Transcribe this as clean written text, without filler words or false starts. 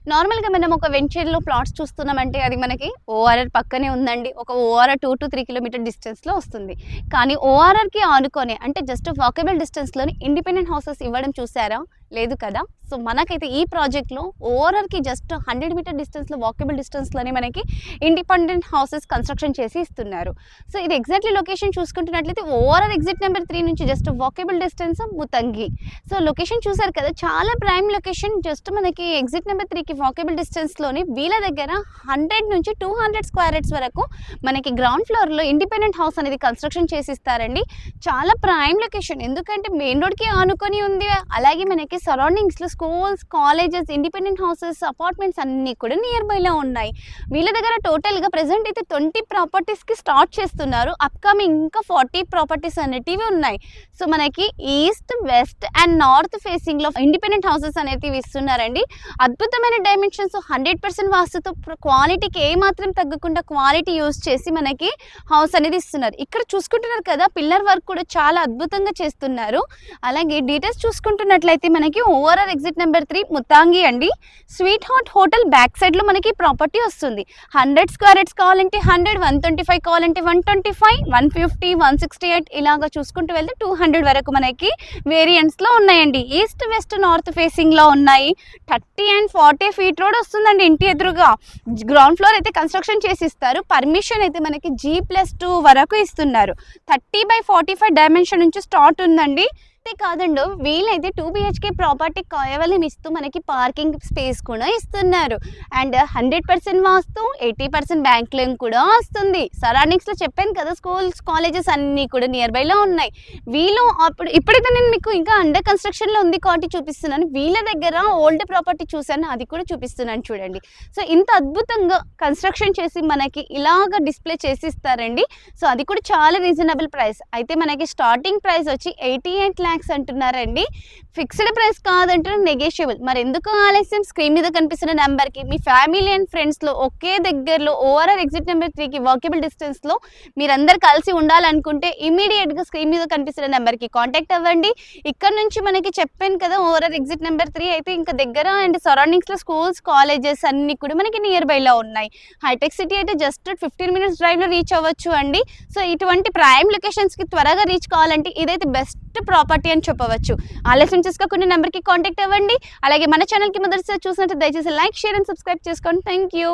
నార్మల్‌గా మనం ఒక వెంచర్‌లో ప్లాట్స్ చూస్తున్నామంటే అది మనకి ఓఆర్ఆర్ పక్కనే ఉందండి. ఒక ఓఆర్ఆర్ 2-3 కిలోమీటర్ డిస్టెన్స్‌లో వస్తుంది. కానీ ఓఆర్ఆర్‌కి ఆనుకొని అంటే జస్ట్ వాకబుల్ డిస్టెన్స్‌లోని ఇండిపెండెంట్ హౌసెస్ ఇవ్వడం చూసారా? లేదు కదా! సో, మనకైతే ఈ ప్రాజెక్ట్‌లో ఓఆర్ఆర్‌కి జస్ట్ 100 మీటర్ డిస్టెన్స్‌లో వాకబుల్ డిస్టెన్స్‌లోనే మనకి ఇండిపెండెంట్ హౌసెస్ కన్‌స్ట్రక్షన్ చేసి ఇస్తున్నారు. సో, ఇది ఎగ్జాక్ట్‌లీ లొకేషన్ చూసుకుంటున్నట్లయితే ఓఆర్ఆర్ ఎగ్జిట్ నెంబర్ 3 నుంచి just walkable distance Muthangi. So, location చూసారు కదా! చాలా ప్రైమ్ లొకేషన్. జస్ట్ మనకి ఎగ్జిట్ నెంబర్ 3కి వాకబుల్ డిస్టెన్స్‌లోని వీళ్ళ దగ్గర 100 నుంచి 200 స్క్వేర్ యార్డ్స్ వరకు మనకి గ్రౌండ్ ఫ్లోర్‌లో ఇండిపెండెంట్ హౌస్ అనేది కన్‌స్ట్రక్షన్ చేసి ఇస్తారండి. చాలా ప్రైమ్ లొకేషన్. ఎందుకంటే మెయిన్ రోడ్‌కి ఆనుకొని ఉంది. అలాగే మనకి సరౌండింగ్స్‌లో schools, colleges, independent houses, apartments అన్నీ కూడా నియర్ బైలో ఉన్నాయి. వీళ్ళ దగ్గర టోటల్‌గా ప్రెజెంట్ అయితే 20 ప్రాపర్టీస్‌కి స్టార్ట్ చేస్తున్నారు. అప్‌కమింగ్ ఇంకా 40 ప్రాపర్టీస్ అనేటివి ఉన్నాయి. సో, మనకి ఈస్ట్, వెస్ట్ అండ్ నార్త్ ఫేసింగ్‌లో ఇండిపెండెంట్ హౌసెస్ అనేటివి ఇస్తున్నారండి. అద్భుతమైన డైమెన్షన్స్ 100% వాస్తుతో క్వాలిటీకి ఏమాత్రం తగ్గకుండా క్వాలిటీ యూజ్ చేసి మనకి హౌస్ అనేది ఇస్తున్నారు. ఇక్కడ చూసుకుంటున్నారు కదా! పిల్లర్ వర్క్ కూడా చాలా అద్భుతంగా చేస్తున్నారు. అలాగే డీటెయిల్స్ చూసుకుంటున్నట్లయితే మనకి ఓఆర్ఆర్ ఎగ్జిట్ నెంబర్ 3 ముతాంగి అండి. స్వీట్ హార్ట్ హోటల్ బ్యాక్ సైడ్లో మనకి ప్రాపర్టీ వస్తుంది. 100 స్క్వేర్ యార్డ్స్ కావాలంటే 100, 125 కావాలంటే 125, 150, 168 ఇలాగా చూసుకుంటూ వెళ్తే 200 వరకు మనకి వేరియంట్స్లో ఉన్నాయండి. ఈస్ట్, వెస్ట్, నార్త్ ఫేసింగ్లో ఉన్నాయి. 30 and 40 ఫీట్ రోడ్ వస్తుందండి ఇంటి ఎదురుగా. గ్రౌండ్ ఫ్లోర్ అయితే కన్స్ట్రక్షన్ చేసి ఇస్తారు. పర్మిషన్ అయితే మనకి G+2 వరకు ఇస్తున్నారు. 30/45 డైమెన్షన్ నుంచి స్టార్ట్ ఉందండి. అంతే కాదండి, వీళ్ళైతే 2 BHK ప్రాపర్టీ కేవలం ఇస్తూ మనకి పార్కింగ్ స్పేస్ కూడా ఇస్తున్నారు. అండ్ 100% వాస్తు, 80% బ్యాంక్ లోన్ కూడా వస్తుంది. సరౌండింగ్స్లో చెప్పాను కదా, స్కూల్స్, కాలేజెస్ అన్నీ కూడా నియర్ బైలో ఉన్నాయి. వీళ్ళు ఇప్పుడైతే నేను మీకు ఇంకా అండర్ కన్స్ట్రక్షన్లో ఉంది కాబట్టి చూపిస్తున్నాను. వీళ్ళ దగ్గర ఓల్డ్ ప్రాపర్టీ చూశాను, అది కూడా చూపిస్తున్నాను చూడండి. సో, ఇంత అద్భుతంగా కన్స్ట్రక్షన్ చేసి మనకి ఇలాగ డిస్ప్లే చేసి ఇస్తారండి. సో, అది కూడా చాలా రీజనబుల్ ప్రైస్. అయితే మనకి స్టార్టింగ్ ప్రైస్ వచ్చి 88 lakhs అంటున్నారండి. ఫిక్స్డ్ ప్రైస్ కాదంటే నెగోషియబుల్. మరి ఎందుకు ఆలస్యం? స్క్రీన్ మీద కనిపిస్తున్న నెంబర్కి మీ ఫ్యామిలీ అండ్ ఫ్రెండ్స్లో ఒకే దగ్గరలో ఓఆర్ఆర్ ఎగ్జిట్ నెంబర్ 3కి వాకబుల్ డిస్టెన్స్లో మీరందరూ కలిసి ఉండాలనుకుంటే ఇమీడియట్గా స్క్రీన్ మీద కనిపిస్తున్న నెంబర్కి కాంటాక్ట్ అవ్వండి. ఇక్కడ నుంచి మనకి చెప్పాను కదా, ఓఆర్ఆర్ ఎగ్జిట్ నెంబర్ 3 అయితే ఇంకా దగ్గర అండ్ సరౌండింగ్స్లో స్కూల్స్, కాలేజెస్ అన్నీ కూడా మనకి నియర్ బైలో ఉన్నాయి. హైటెక్ సిటీ అయితే జస్ట్ 15 minutes డ్రైవ్లో రీచ్ అవ్వచ్చు అండి. సో, ఇటువంటి ప్రైమ్ లొకేషన్స్కి త్వరగా రీచ్ కావాలంటే ఇదైతే బెస్ట్ ప్రాపర్టీ అని చెప్పవచ్చు. ఆలస్యం చేసుకోకుండా నెంబర్కి కాంటాక్ట్ అవ్వండి. అలాగే మన ఛానల్కి మొదటిసారి చూసినట్టు దయచేసి లైక్, షేర్ అండ్ సబ్స్క్రైబ్ చేసుకోండి. Thank you.